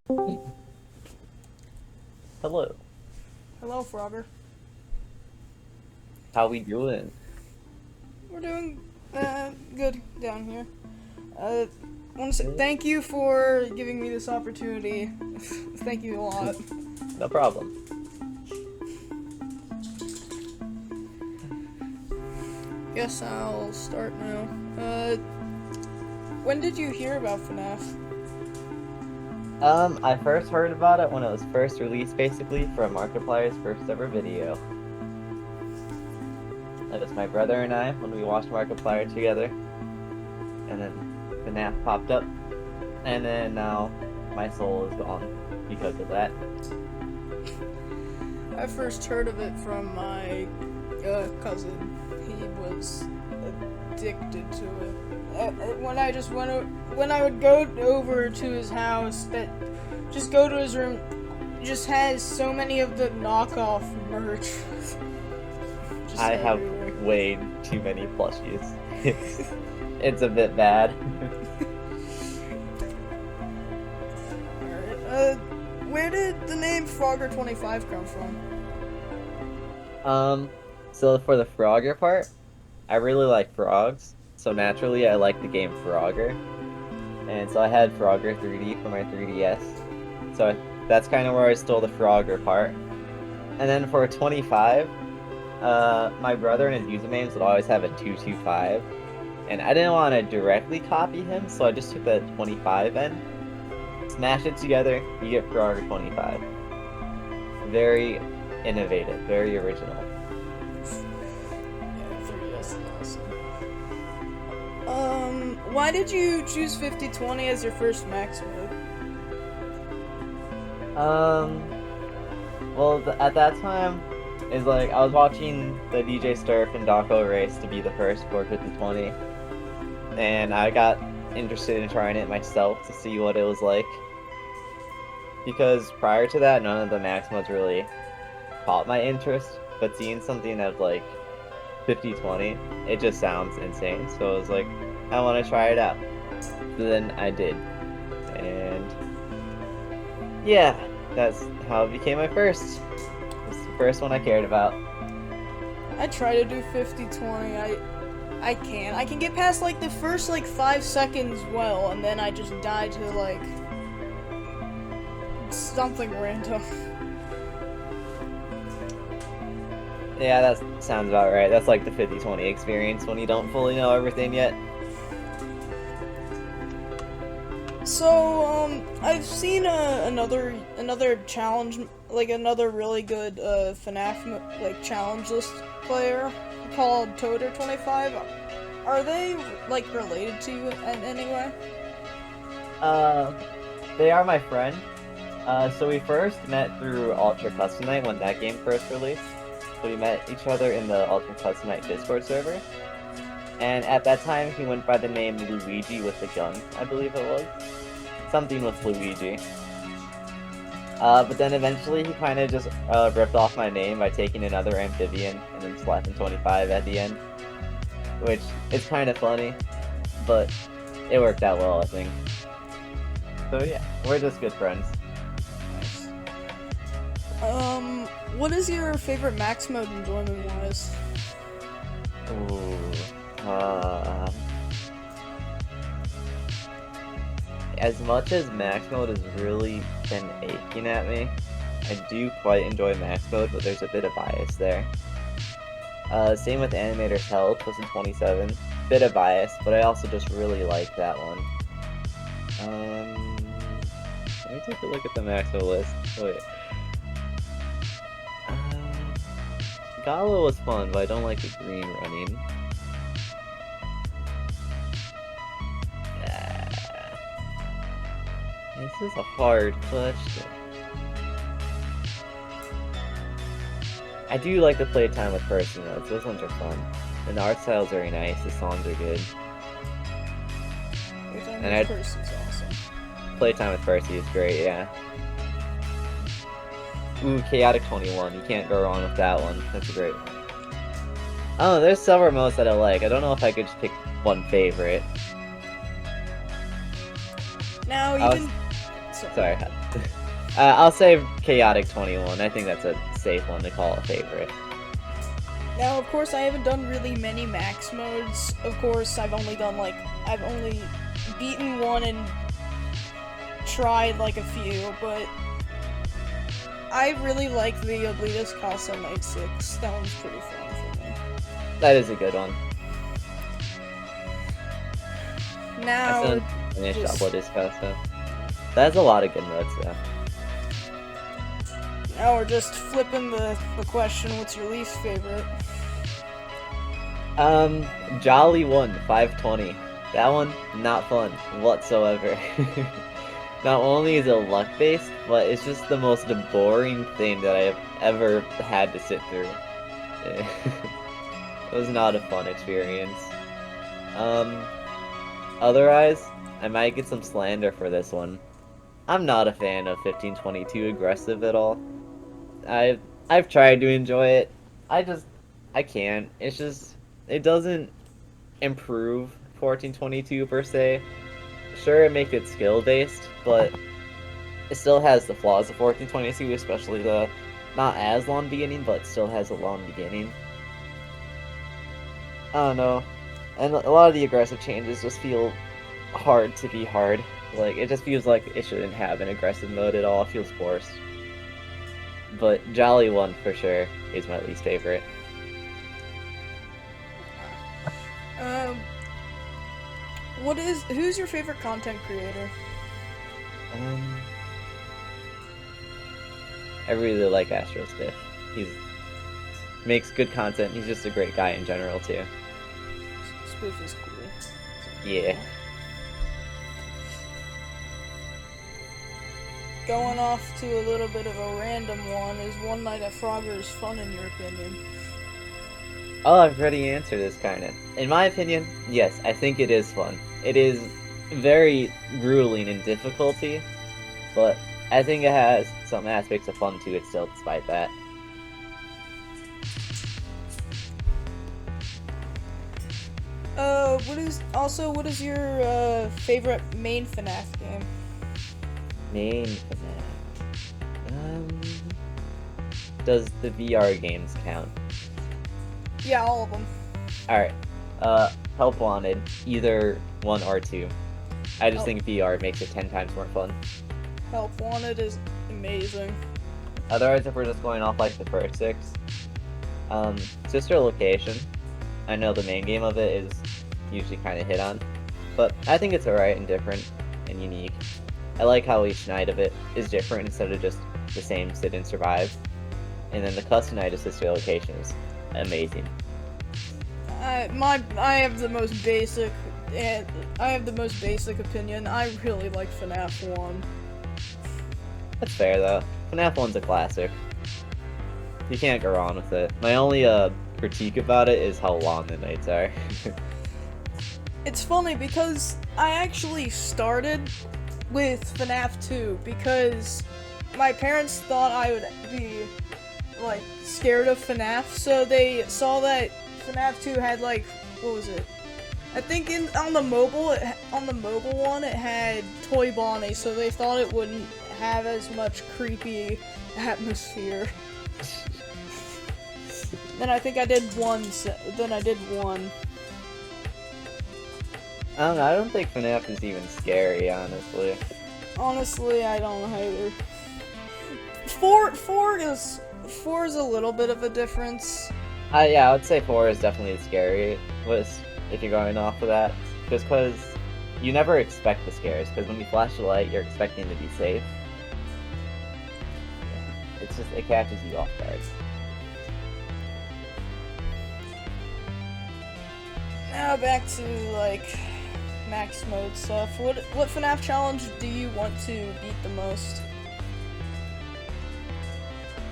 Hello. Hello, Frogger. How we doing? We're doing good down here. I want to say Good. thank you for giving me this opportunity. Thank you a lot. No problem. Guess I'll start now. When did you hear about FNAF? I first heard about it when it was first released, basically, from Markiplier's first ever video. That was my brother and I when we watched Markiplier together. And then FNAF popped up. And then now my soul is gone because of that. I first heard of it from my cousin. He was addicted to it. When I would go over to his house, just go to his room, just has so many of the knockoff merch. I have everywhere. way too many plushies. It's a bit bad. Alright, where did the name Frogger25 come from? So for the Frogger part, I really like frogs, so naturally I like the game Frogger. And so I had Frogger 3D for my 3DS. So that's kind of where I stole the Frogger part. And then for 25, my brother and his usernames would always have a 225. And I didn't want to directly copy him, so I just took the 25 end, smash it together, you get Frogger 25. Very innovative, very original. Yeah, 3DS is awesome. Why did you choose 5020 as your first max mode? Well, at that time, is like I was watching the DJ Sturf and Daco race to be the first for 5020, and I got interested in trying it myself to see what it was like. Because prior to that, none of the max modes really caught my interest, but seeing something of like 5020, it just sounds insane. So I was like, I want to try it out. So then I did, and yeah, that's how it became my first. It's the first one I cared about. I try to do 5020. I can. I can get past like the first like 5 seconds well, and then I just die to like something random. Yeah, that sounds about right. That's like the 5020 experience when you don't fully know everything yet. So, I've seen another challenge, like another really good FNAF like challenge list player called Toader25. Are they like related to you in any way? Uh, they are my friend. So we first met through Ultra Custom Night when that game first released. So we met each other in the Ultra Custom Night Discord server. And at that time, he went by the name Luigi with the gun, I believe it was. Something with Luigi. But then eventually he kind of just ripped off my name by taking another amphibian and then slapping 25 at the end. Which is kind of funny, but it worked out well, I think. So yeah, we're just good friends. What is your favorite max mode enjoyment wise? Ooh, as much as max mode has really been aching at me, I do quite enjoy max mode, but there's a bit of bias there. Same with Animator's Health, was in 27. Bit of bias, but I also just really like that one. Let me take a look at the max mode list. Wait. Gala was fun, but I don't like the green running. This is a hard question. I do like the playtime with Percy modes. Those ones are fun. And the art style is very nice. The songs are good. And Percy's awesome. Playtime with Percy is great, yeah. Ooh, Chaotic 21. You can't go wrong with that one. That's a great one. Oh, there's several modes that I like. I don't know if I could just pick one favorite. Now Sorry. I'll say Chaotic 21. I think that's a safe one to call a favorite. Now, of course, I haven't done really many max modes. Of course, I've only beaten one and tried like a few, but I really like the Elitist Castle Night 6. That one's pretty fun for me. That is a good one. Now, I still finished Elitist Castle. That's a lot of good modes, though. Now we're just flipping the question, what's your least favorite? Jolly 1, 520. That one, not fun whatsoever. Not only is it luck-based, but it's just the most boring thing that I have ever had to sit through. It was not a fun experience. Otherwise, I might get some slander for this one. I'm not a fan of 1522 aggressive at all. I've tried to enjoy it. I can't. It's just it doesn't improve 1422 per se. Sure, it makes it skill based, but it still has the flaws of 1422, especially the not as long beginning, but still has a long beginning. I don't know. And a lot of the aggressive changes just feel hard to be hard. Like, it just feels like it shouldn't have an aggressive mode at all. It feels forced. But Jolly 1 for sure is my least favorite. Who's your favorite content creator? I really like Astro Stiff. He's makes good content. He's just a great guy in general too. Spiff is cool. Yeah. Going off to a little bit of a random one, is One Night at Frogger's fun in your opinion? Oh, I've already answered this kinda. In my opinion, yes, I think it is fun. It is very grueling in difficulty, but I think it has some aspects of fun to it still, despite that. What is your favorite main FNAF game? Main FNAF. Does the VR games count? Yeah, all of them. Alright. Help Wanted, either 1 or 2. I just think VR makes it 10 times more fun. Help Wanted is amazing. Otherwise, if we're just going off like the first 6, Sister Location. I know the main game of it is usually kind of hit on, but I think it's alright and different and unique. I like how each night of it is different instead of just the same sit and survive. And then the custom night of Sister Location is amazing. I have the most basic opinion. I really like FNAF 1. That's fair though. FNAF 1's a classic. You can't go wrong with it. My only critique about it is how long the nights are. It's funny because I actually started with FNAF 2 because my parents thought I would be like scared of FNAF, so they saw that FNAF 2 had like, what was it? I think on the mobile one it had Toy Bonnie, so they thought it wouldn't have as much creepy atmosphere. Then I think I did one. I don't know, I don't think FNAF is even scary, honestly. Honestly, I don't either. 4 is a little bit of a difference. Yeah, I would say 4 is definitely scary, if you're going off of that. Just because you never expect the scares, because when you flash the light, you're expecting to be safe. It's just, it catches you off guard. Now back to, like, max mode stuff. What FNAF challenge do you want to beat the most?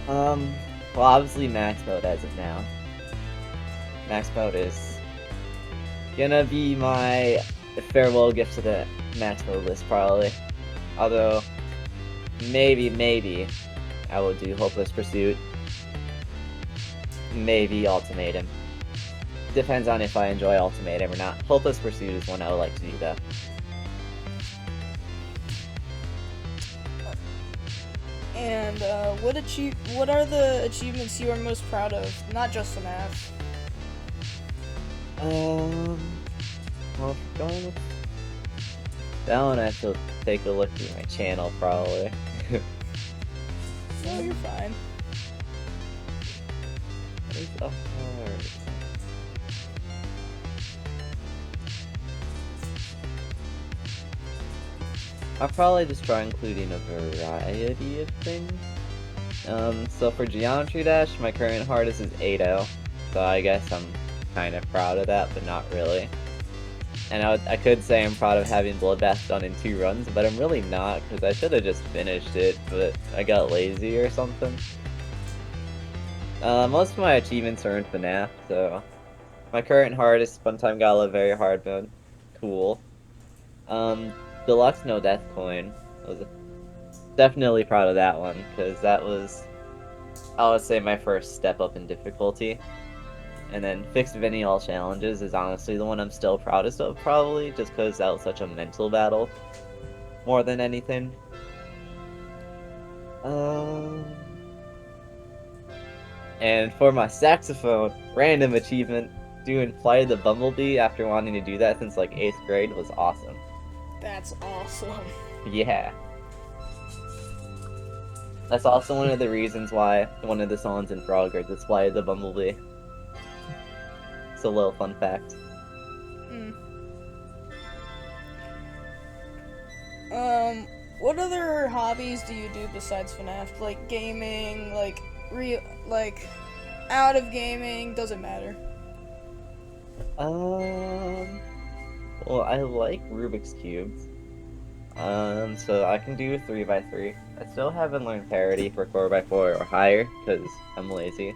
Well, obviously max mode as of now. Max mode is gonna be my farewell gift to the max mode list, probably. Although, maybe, I will do Hopeless Pursuit. Maybe Ultimatum. Depends on if I enjoy Ultimatum or not. Hopeless Pursuit is one I would like to do, though. And what are the achievements you are most proud of? Not just FNAF. Well, going with that one, I have to take a look at my channel probably. No, you're fine. It's a hard. I'll probably just try including a variety of things. So for Geometry Dash, my current hardest is 8-0, so I guess I'm kind of proud of that, but not really. And I could say I'm proud of having Bloodbath done in 2 runs, but I'm really not, because I should have just finished it, but I got lazy or something. Most of my achievements are in FNAF, so my current hardest, Funtime Gala very hard mode. Cool. Deluxe No Death Coin. Was definitely proud of that one, because that was, I would say, my first step up in difficulty. And then Fixed Vinny All Challenges is honestly the one I'm still proudest of, probably, just because that was such a mental battle, more than anything. And for my saxophone, random achievement, doing Flight of the Bumblebee after wanting to do that since like 8th grade was awesome. That's awesome. Yeah. That's also one of the reasons why one of the songs in Frogger is Flight of the Bumblebee. It's a little fun fact. What other hobbies do you do besides FNAF? Like gaming, like out of gaming, doesn't matter. Well, I like Rubik's Cubes. So I can do 3x3. I still haven't learned parity for 4x4 or higher, because I'm lazy.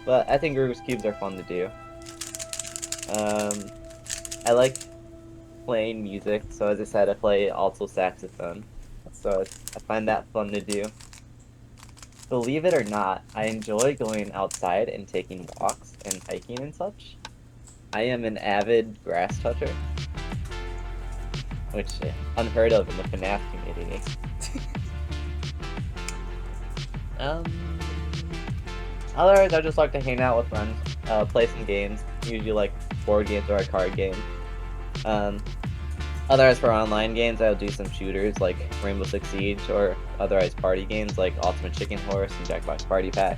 But I think Rubik's Cubes are fun to do. I like playing music, so as I said, I play alto saxophone. So I find that fun to do. Believe it or not, I enjoy going outside and taking walks and hiking and such. I am an avid grass toucher, which is unheard of in the FNAF community. Otherwise, I just like to hang out with friends, play some games, usually like board games or a card game. Otherwise, for online games, I'll do some shooters like Rainbow Six Siege, or otherwise party games like Ultimate Chicken Horse and Jackbox Party Pack.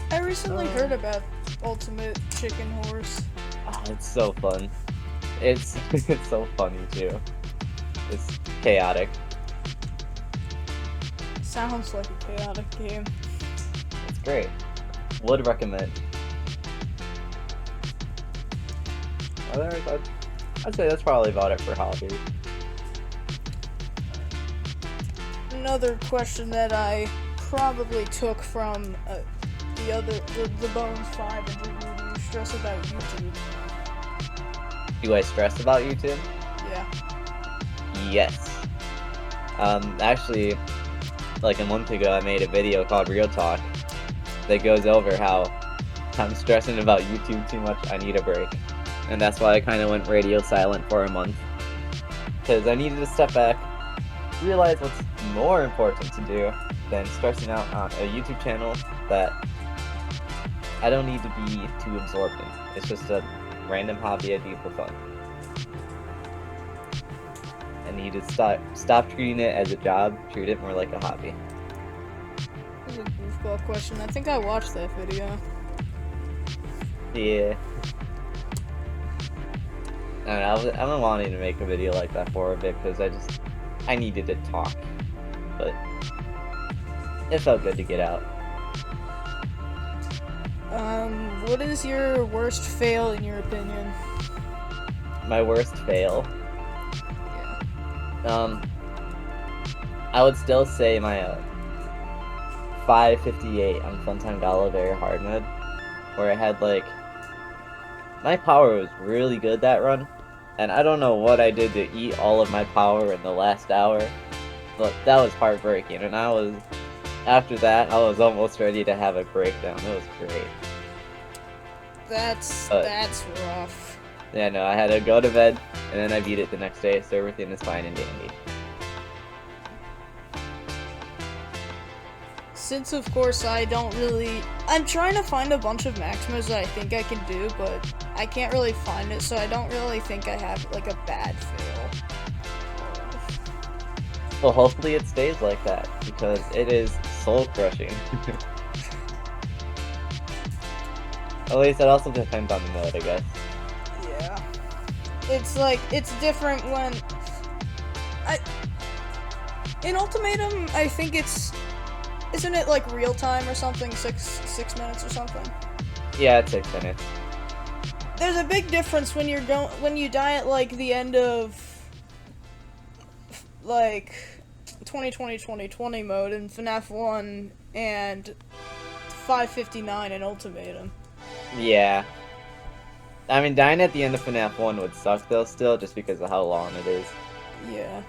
I recently heard about Ultimate Chicken Horse. Oh, it's so fun. It's it's so funny too. It's chaotic. Sounds like a chaotic game. It's great. Would recommend. Otherwise, I'd say that's probably about it for hobbies. Another question that I probably took from the Bones 5 interview. Do you stress about YouTube? Do I stress about YouTube? Yeah. Yes. Actually, like a month ago, I made a video called Real Talk that goes over how I'm stressing about YouTube too much. I need a break. And that's why I kind of went radio silent for a month. Because I needed to step back, realize what's more important to do than stressing out on a YouTube channel that I don't need to be too absorbed in. It's just a random hobby I do for fun. I need to stop treating it as a job, treat it more like a hobby. That's a goofball question. I think I watched that video. Yeah. I don't know, I've been wanting to make a video like that for a bit because I needed to talk, but it felt good to get out. What is your worst fail in your opinion? My worst fail? Yeah. I would still say my 558 on Funtime Gala very hard mode, where I had like, my power was really good that run, and I don't know what I did to eat all of my power in the last hour, but that was heartbreaking, and after that, I was almost ready to have a breakdown. It was great. That's rough. Yeah, no, I had to go to bed, and then I beat it the next day, so everything is fine and dandy. since of course I don't really... I'm trying to find a bunch of max modes that I think I can do, but I can't really find it, so I don't really think I have, like, a bad fail. Well, hopefully it stays like that, because it is soul-crushing. At least it also depends on the mode, I guess. Yeah. It's like, it's different when... In Ultimatum, I think it's... Isn't it like real time or something? Six minutes or something? Yeah, it's 6 minutes. There's a big difference when when you die at like the end of like 2020 mode in FNAF 1 and 559 in Ultimatum. Yeah. I mean, dying at the end of FNAF 1 would suck though still, just because of how long it is. Yeah.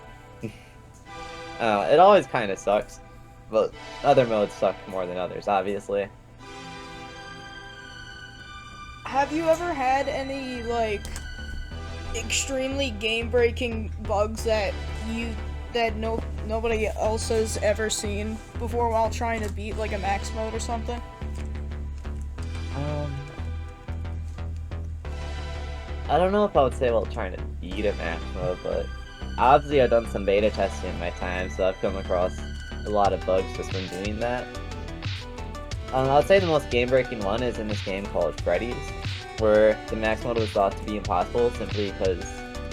It always kind of sucks, but other modes suck more than others, obviously. Have you ever had any, like, extremely game-breaking bugs that nobody else has ever seen before while trying to beat, like, a max mode or something? I don't know if I would say while trying to beat a max mode, but obviously I've done some beta testing in my time, so I've come across a lot of bugs just from doing that. I'd say the most game-breaking one is in this game called Freddy's, where the max mode was thought to be impossible simply because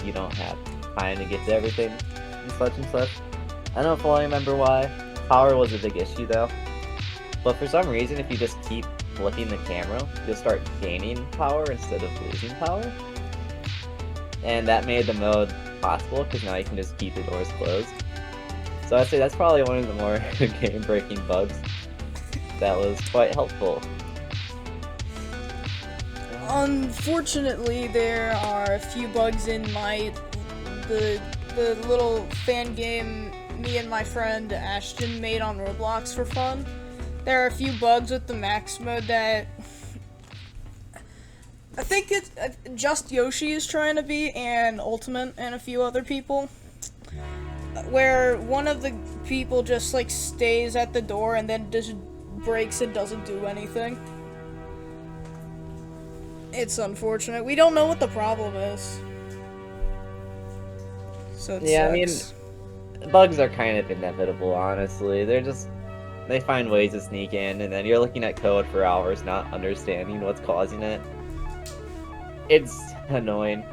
you don't have time to get to everything and such and such. I don't fully remember why. Power was a big issue though. But for some reason, if you just keep flipping the camera, you'll start gaining power instead of losing power. And that made the mode possible because now you can just keep the doors closed. So I'd say that's probably one of the more game-breaking bugs that was quite helpful. Unfortunately, there are a few bugs in the little fan game me and my friend Ashton made on Roblox for fun. There are a few bugs with the max mode that I think it's just Yoshi is trying to beat, and Ultimate, and a few other people. Where one of the people just like stays at the door and then just breaks and doesn't do anything. It's unfortunate. We don't know what the problem is. So it sucks. I mean, bugs are kind of inevitable, honestly. They find ways to sneak in, and then you're looking at code for hours not understanding what's causing it. It's annoying.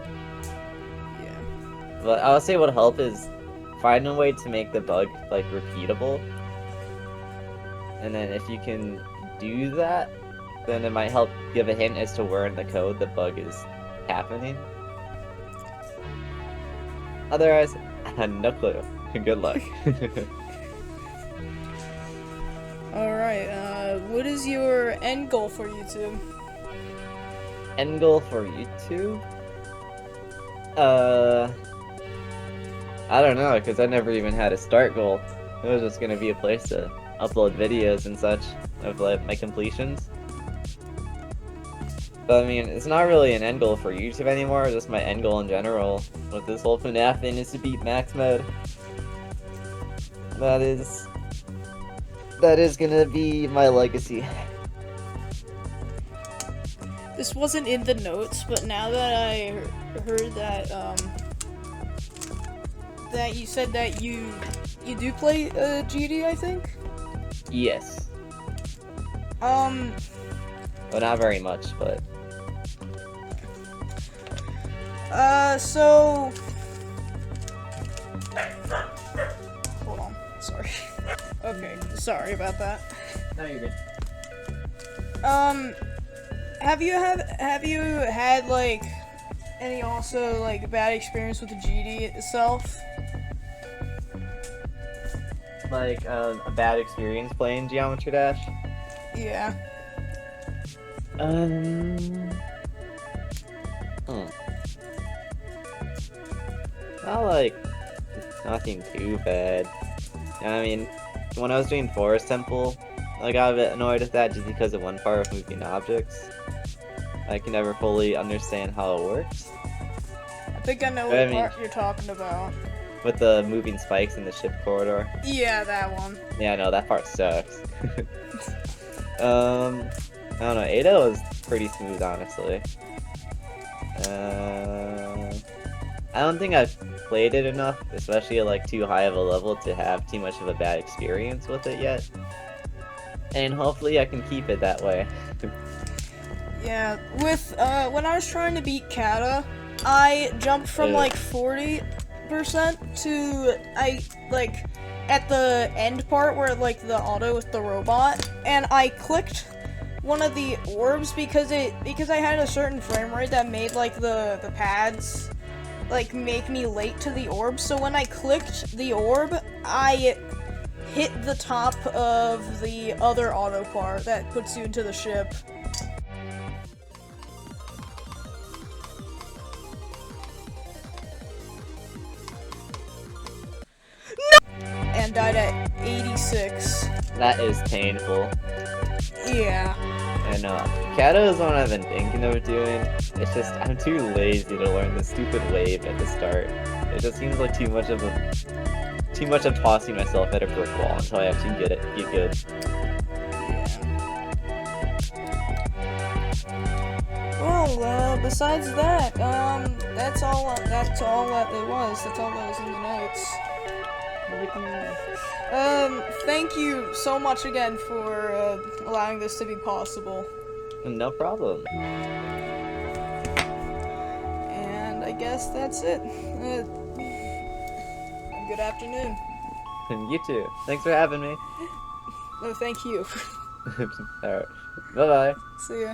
Yeah. But I'll say what help is find a way to make the bug, like, repeatable. And then if you can do that, then it might help give a hint as to where in the code the bug is happening. Otherwise, no clue. Good luck. Alright, what is your end goal for YouTube? End goal for YouTube? I don't know, because I never even had a start goal. It was just gonna be a place to upload videos and such of like my completions. But I mean, it's not really an end goal for YouTube anymore, it's just my end goal in general with this whole FNAF thing is to beat max mode. That is gonna be my legacy. This wasn't in the notes, but now that I heard that, that you said that you do play GD, I think? Yes. Well, not very much, but... so... Hold on, sorry. Okay, sorry about that. No, you're good. Have you had, like, any also, like, bad experience with the GD itself? Like, a bad experience playing Geometry Dash? Yeah. Not like, nothing too bad. I mean, when I was doing Forest Temple, I got a bit annoyed with that just because of one part of moving objects. I can never fully understand how it works. I think I know what part you're talking about. with the moving spikes in the ship corridor. Yeah, that one. Yeah, no, that part sucks. I don't know. Ada was pretty smooth, honestly. I don't think I've played it enough, especially at like too high of a level to have too much of a bad experience with it yet. And hopefully I can keep it that way. Yeah, with, when I was trying to beat Kata, I jumped from, like, 40% to, like, at the end part where, like, the auto with the robot, and I clicked one of the orbs because I had a certain frame rate that made, like, the pads, like, make me late to the orb, so when I clicked the orb, I hit the top of the other auto part that puts you into the ship. And died at 86. That is painful. Yeah. I know. Kata is one I've been thinking of doing. It's just, I'm too lazy to learn the stupid wave at the start. It just seems like too much of tossing myself at a brick wall until I actually get good. Well, besides that, that's all that there was. That's all that was in the notes. Thank you so much again for, allowing this to be possible. No problem. And I guess that's it. Good afternoon. You too. Thanks for having me. No, thank you. Alright. Bye-bye. See ya.